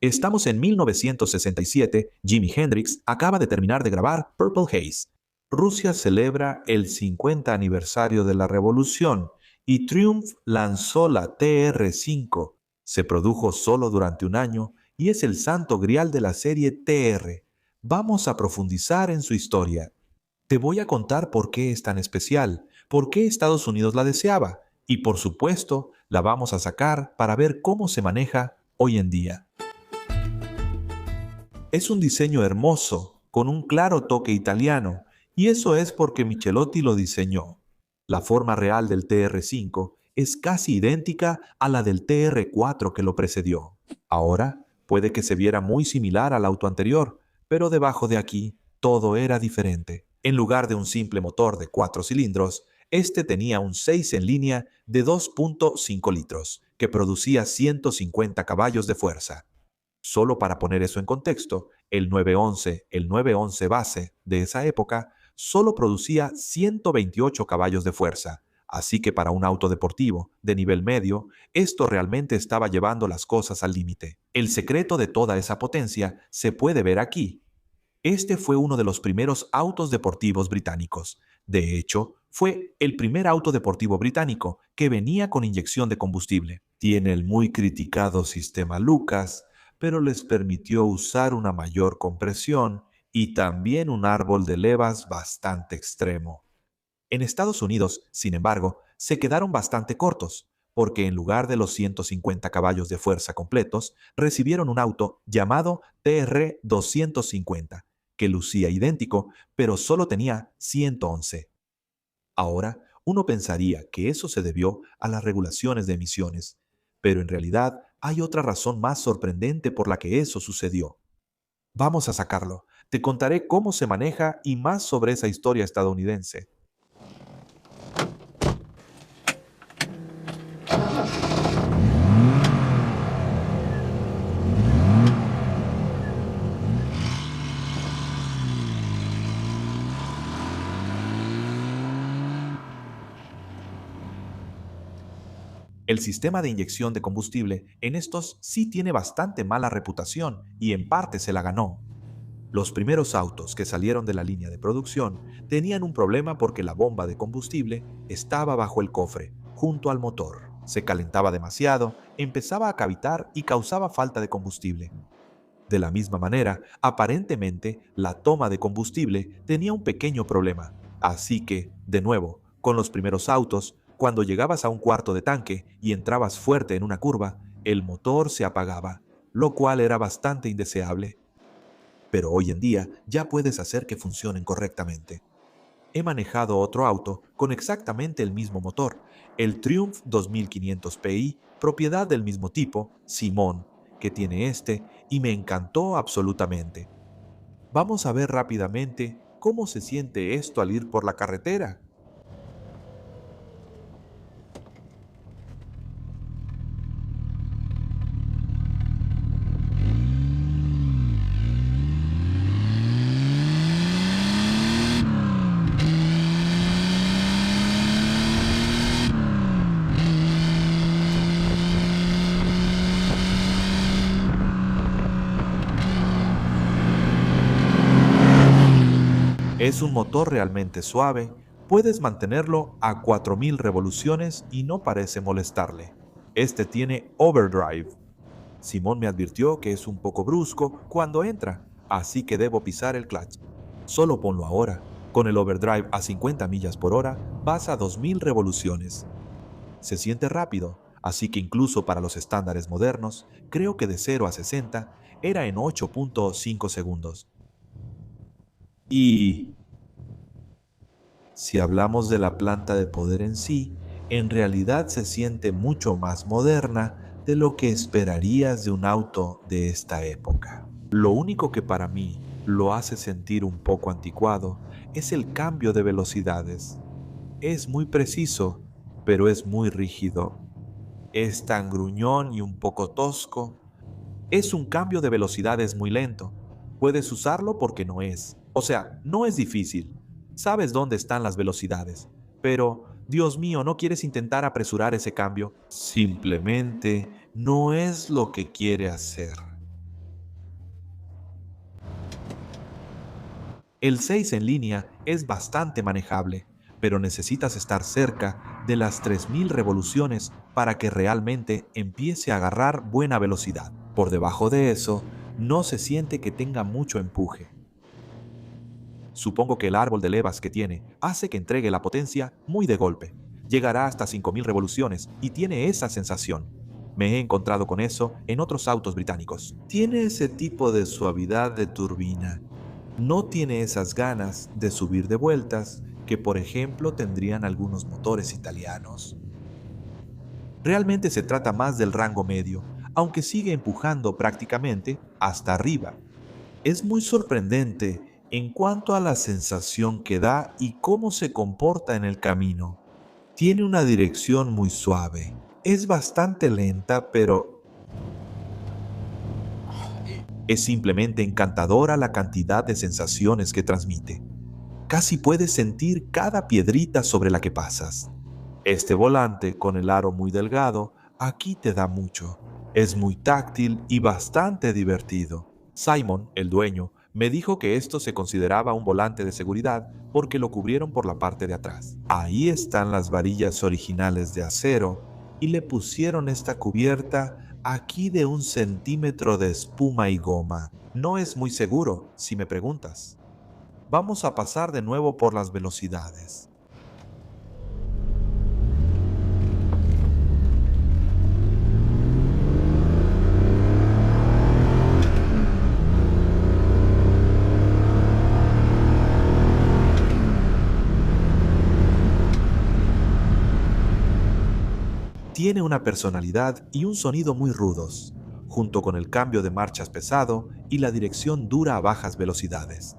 Estamos en 1967, Jimi Hendrix acaba de terminar de grabar Purple Haze. Rusia celebra el 50 aniversario de la revolución y Triumph lanzó la TR-5. Se produjo solo durante un año y es el santo grial de la serie TR. Vamos a profundizar en su historia. Te voy a contar por qué es tan especial, por qué Estados Unidos la deseaba y por supuesto la vamos a sacar para ver cómo se maneja hoy en día. Es un diseño hermoso, con un claro toque italiano, y eso es porque Michelotti lo diseñó. La forma real del TR-5 es casi idéntica a la del TR-4 que lo precedió. Ahora, puede que se viera muy similar al auto anterior, pero debajo de aquí todo era diferente. En lugar de un simple motor de 4 cilindros, este tenía un 6 en línea de 2.5 litros, que producía 150 caballos de fuerza. Solo para poner eso en contexto, el 911 base de esa época solo producía 128 caballos de fuerza, así que para un auto deportivo de nivel medio, esto realmente estaba llevando las cosas al límite. El secreto de toda esa potencia se puede ver aquí. Este fue uno de los primeros autos deportivos británicos. De hecho, fue el primer auto deportivo británico que venía con inyección de combustible. Tiene el muy criticado sistema Lucas, pero les permitió usar una mayor compresión y también un árbol de levas bastante extremo. En Estados Unidos, sin embargo, se quedaron bastante cortos, porque en lugar de los 150 caballos de fuerza completos, recibieron un auto llamado TR-250, que lucía idéntico, pero solo tenía 111. Ahora, uno pensaría que eso se debió a las regulaciones de emisiones, pero en realidad hay otra razón más sorprendente por la que eso sucedió. Vamos a sacarlo. Te contaré cómo se maneja y más sobre esa historia estadounidense. El sistema de inyección de combustible en estos sí tiene bastante mala reputación y en parte se la ganó. Los primeros autos que salieron de la línea de producción tenían un problema porque la bomba de combustible estaba bajo el cofre, junto al motor. Se calentaba demasiado, empezaba a cavitar y causaba falta de combustible. De la misma manera, aparentemente, la toma de combustible tenía un pequeño problema. Así que, de nuevo, con los primeros autos, cuando llegabas a un cuarto de tanque y entrabas fuerte en una curva, el motor se apagaba, lo cual era bastante indeseable. Pero hoy en día ya puedes hacer que funcionen correctamente. He manejado otro auto con exactamente el mismo motor, el Triumph 2500 Pi, propiedad del mismo tipo, Simón, que tiene este, y me encantó absolutamente. Vamos a ver rápidamente cómo se siente esto al ir por la carretera. Es un motor realmente suave, puedes mantenerlo a 4000 revoluciones y no parece molestarle. Este tiene overdrive. Simón me advirtió que es un poco brusco cuando entra, así que debo pisar el clutch. Solo ponlo ahora. Con el overdrive a 50 millas por hora vas a 2000 revoluciones. Se siente rápido, así que incluso para los estándares modernos, creo que de 0 a 60 era en 8.5 segundos. Y si hablamos de la planta de poder en sí, en realidad se siente mucho más moderna de lo que esperarías de un auto de esta época. Lo único que para mí lo hace sentir un poco anticuado es el cambio de velocidades. Es muy preciso, pero es muy rígido. Es tan gruñón y un poco tosco. Es un cambio de velocidades muy lento. Puedes usarlo porque no es. O sea, no es difícil. Sabes dónde están las velocidades. Pero, Dios mío, ¿no quieres intentar apresurar ese cambio? Simplemente no es lo que quiere hacer. El 6 en línea es bastante manejable, pero necesitas estar cerca de las 3000 revoluciones para que realmente empiece a agarrar buena velocidad. Por debajo de eso, no se siente que tenga mucho empuje. Supongo que el árbol de levas que tiene hace que entregue la potencia muy de golpe. Llegará hasta 5000 revoluciones y tiene esa sensación. Me he encontrado con eso en otros autos británicos. Tiene ese tipo de suavidad de turbina. No tiene esas ganas de subir de vueltas que, por ejemplo, tendrían algunos motores italianos. Realmente se trata más del rango medio, aunque sigue empujando prácticamente hasta arriba. Es muy sorprendente en cuanto a la sensación que da y cómo se comporta en el camino. Tiene una dirección muy suave. Es bastante lenta, pero es simplemente encantadora la cantidad de sensaciones que transmite. Casi puedes sentir cada piedrita sobre la que pasas. Este volante, con el aro muy delgado, aquí te da mucho. Es muy táctil y bastante divertido. Simon, el dueño, me dijo que esto se consideraba un volante de seguridad porque lo cubrieron por la parte de atrás. Ahí están las varillas originales de acero y le pusieron esta cubierta aquí de 1 centímetro de espuma y goma. No es muy seguro, si me preguntas. Vamos a pasar de nuevo por las velocidades. Tiene una personalidad y un sonido muy rudos, junto con el cambio de marchas pesado y la dirección dura a bajas velocidades.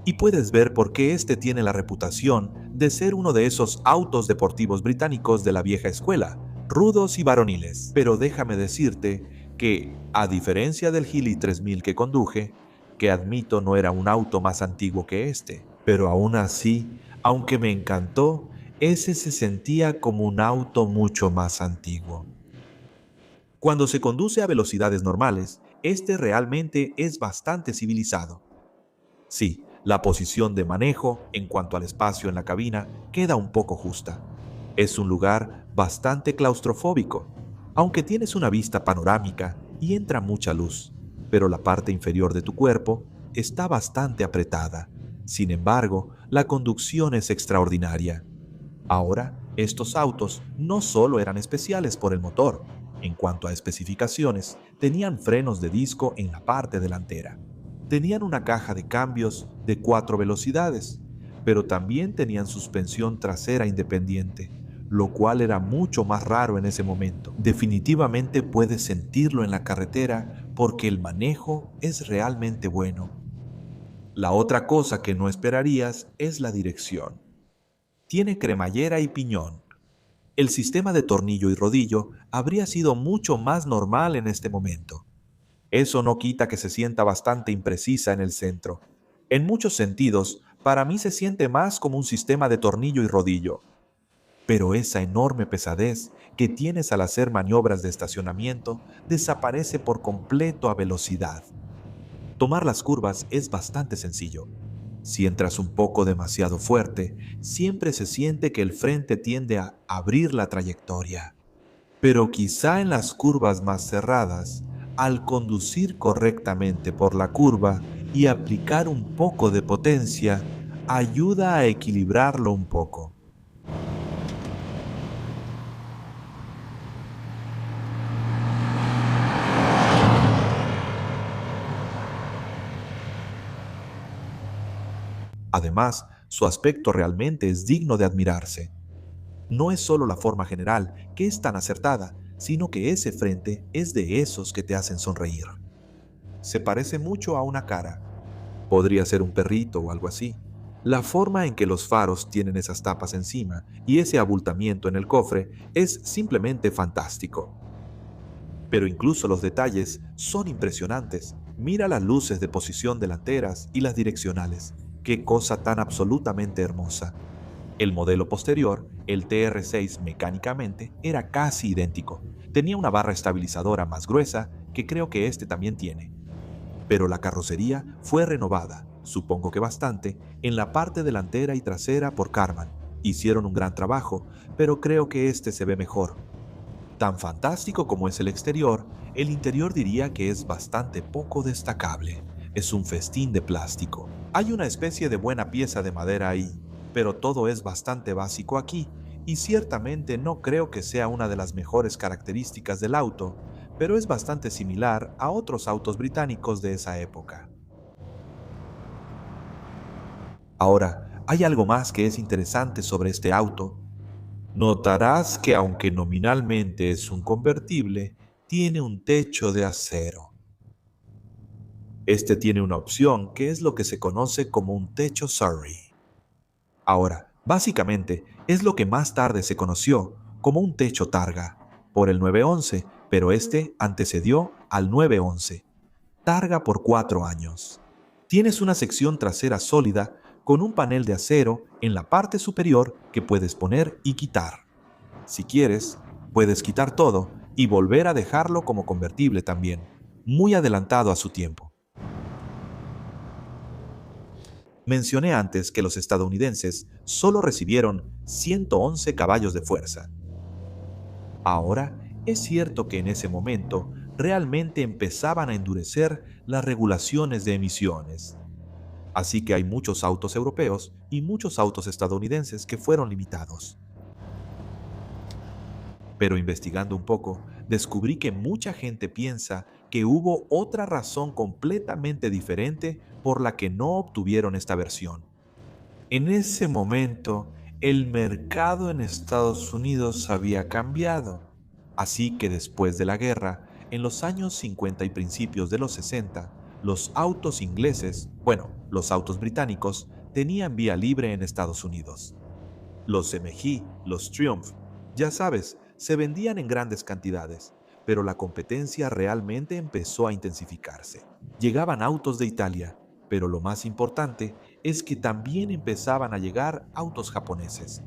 Y puedes ver por qué este tiene la reputación de ser uno de esos autos deportivos británicos de la vieja escuela, rudos y varoniles. Pero déjame decirte que, a diferencia del Geely 3000 que conduje, que admito no era un auto más antiguo que este, pero aún así, aunque me encantó, ese se sentía como un auto mucho más antiguo. Cuando se conduce a velocidades normales, este realmente es bastante civilizado. Sí, la posición de manejo en cuanto al espacio en la cabina queda un poco justa. Es un lugar bastante claustrofóbico, aunque tienes una vista panorámica y entra mucha luz, pero la parte inferior de tu cuerpo está bastante apretada. Sin embargo, la conducción es extraordinaria. Ahora, estos autos no solo eran especiales por el motor. En cuanto a especificaciones, tenían frenos de disco en la parte delantera. Tenían una caja de cambios de 4 velocidades, pero también tenían suspensión trasera independiente, lo cual era mucho más raro en ese momento. Definitivamente puedes sentirlo en la carretera porque el manejo es realmente bueno. La otra cosa que no esperarías es la dirección. Tiene cremallera y piñón. El sistema de tornillo y rodillo habría sido mucho más normal en este momento. Eso no quita que se sienta bastante imprecisa en el centro. En muchos sentidos, para mí se siente más como un sistema de tornillo y rodillo. Pero esa enorme pesadez que tienes al hacer maniobras de estacionamiento desaparece por completo a velocidad. Tomar las curvas es bastante sencillo. Si entras un poco demasiado fuerte, siempre se siente que el frente tiende a abrir la trayectoria. Pero quizá en las curvas más cerradas, al conducir correctamente por la curva y aplicar un poco de potencia, ayuda a equilibrarlo un poco. Además, su aspecto realmente es digno de admirarse. No es solo la forma general, que es tan acertada, sino que ese frente es de esos que te hacen sonreír. Se parece mucho a una cara. Podría ser un perrito o algo así. La forma en que los faros tienen esas tapas encima y ese abultamiento en el cofre es simplemente fantástico. Pero incluso los detalles son impresionantes. Mira las luces de posición delanteras y las direccionales. Qué cosa tan absolutamente hermosa. El modelo posterior, el TR6 mecánicamente, era casi idéntico. Tenía una barra estabilizadora más gruesa que creo que este también tiene. Pero la carrocería fue renovada, supongo que bastante, en la parte delantera y trasera por Karmann. Hicieron un gran trabajo, pero creo que este se ve mejor. Tan fantástico como es el exterior, el interior diría que es bastante poco destacable. Es un festín de plástico. Hay una especie de buena pieza de madera ahí, pero todo es bastante básico aquí, y ciertamente no creo que sea una de las mejores características del auto, pero es bastante similar a otros autos británicos de esa época. Ahora, hay algo más que es interesante sobre este auto. Notarás que aunque nominalmente es un convertible, tiene un techo de acero. Este tiene una opción que es lo que se conoce como un techo Surrey. Ahora, básicamente es lo que más tarde se conoció como un techo Targa por el 911, pero este antecedió al 911. Targa por 4 años. Tienes una sección trasera sólida con un panel de acero en la parte superior que puedes poner y quitar. Si quieres, puedes quitar todo y volver a dejarlo como convertible también, muy adelantado a su tiempo. Mencioné antes que los estadounidenses solo recibieron 111 caballos de fuerza. Ahora, es cierto que en ese momento realmente empezaban a endurecer las regulaciones de emisiones. Así que hay muchos autos europeos y muchos autos estadounidenses que fueron limitados. Pero investigando un poco, descubrí que mucha gente piensa que hubo otra razón completamente diferente por la que no obtuvieron esta versión. En ese momento, el mercado en Estados Unidos había cambiado. Así que después de la guerra, en los años 50 y principios de los 60, los autos ingleses, bueno, los autos británicos, tenían vía libre en Estados Unidos. Los MG, los Triumph, ya sabes, se vendían en grandes cantidades, pero la competencia realmente empezó a intensificarse. Llegaban autos de Italia, pero lo más importante es que también empezaban a llegar autos japoneses.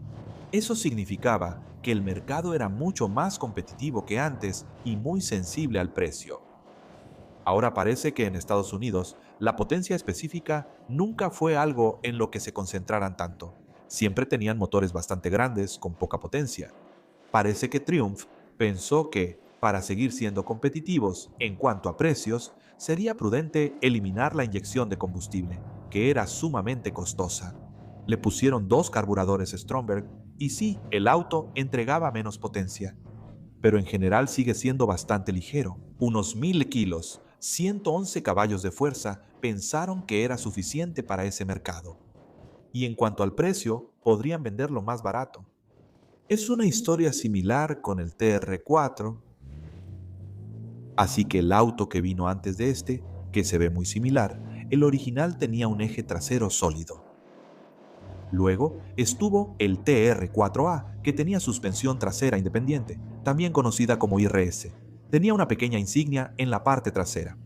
Eso significaba que el mercado era mucho más competitivo que antes y muy sensible al precio. Ahora parece que en Estados Unidos la potencia específica nunca fue algo en lo que se concentraran tanto. Siempre tenían motores bastante grandes con poca potencia. Parece que Triumph pensó que, para seguir siendo competitivos en cuanto a precios, sería prudente eliminar la inyección de combustible, que era sumamente costosa. Le pusieron 2 carburadores Stromberg y sí, el auto entregaba menos potencia, pero en general sigue siendo bastante ligero. Unos 1000 kilos, 111 caballos de fuerza pensaron que era suficiente para ese mercado. Y en cuanto al precio, podrían venderlo más barato. Es una historia similar con el TR4, así que el auto que vino antes de este, que se ve muy similar, el original tenía un eje trasero sólido. Luego estuvo el TR4A, que tenía suspensión trasera independiente, también conocida como IRS. Tenía una pequeña insignia en la parte trasera.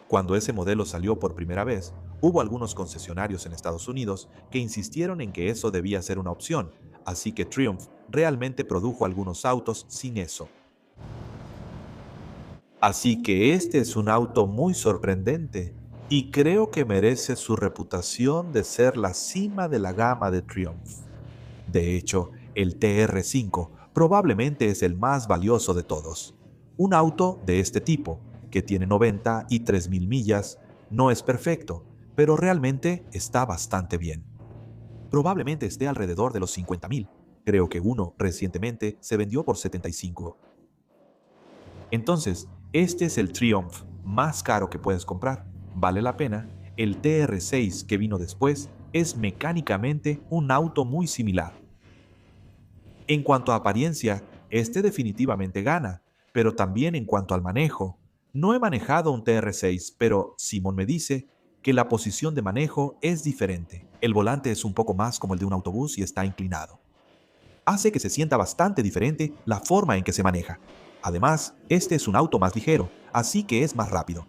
Cuando ese modelo salió por primera vez, hubo algunos concesionarios en Estados Unidos que insistieron en que eso debía ser una opción, así que Triumph realmente produjo algunos autos sin eso. Así que este es un auto muy sorprendente y creo que merece su reputación de ser la cima de la gama de Triumph. De hecho, el TR5 probablemente es el más valioso de todos. Un auto de este tipo, que tiene 90 y 3000 millas, no es perfecto, pero realmente está bastante bien. Probablemente esté alrededor de los 50,000. Creo que uno recientemente se vendió por 75. Entonces, este es el Triumph más caro que puedes comprar. Vale la pena. El TR6 que vino después es mecánicamente un auto muy similar. En cuanto a apariencia, este definitivamente gana, pero también en cuanto al manejo. No he manejado un TR6, pero Simon me dice que la posición de manejo es diferente. El volante es un poco más como el de un autobús y está inclinado. Hace que se sienta bastante diferente la forma en que se maneja. Además, este es un auto más ligero, así que es más rápido.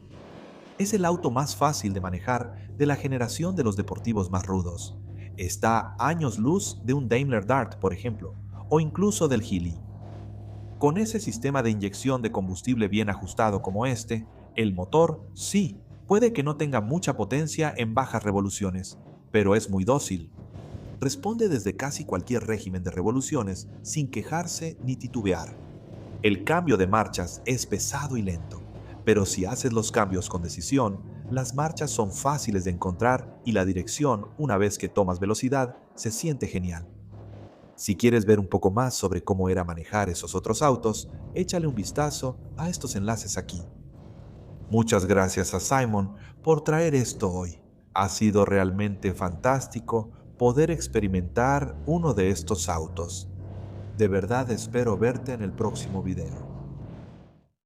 Es el auto más fácil de manejar de la generación de los deportivos más rudos. Está a años luz de un Daimler Dart, por ejemplo, o incluso del Healey. Con ese sistema de inyección de combustible bien ajustado como este, el motor, sí, Puede que no tenga mucha potencia en bajas revoluciones, pero es muy dócil. Responde desde casi cualquier régimen de revoluciones sin quejarse ni titubear. El cambio de marchas es pesado y lento, pero si haces los cambios con decisión, las marchas son fáciles de encontrar y la dirección, una vez que tomas velocidad, se siente genial. Si quieres ver un poco más sobre cómo era manejar esos otros autos, échale un vistazo a estos enlaces aquí. Muchas gracias a Simon por traer esto hoy. Ha sido realmente fantástico poder experimentar uno de estos autos. De verdad espero verte en el próximo video.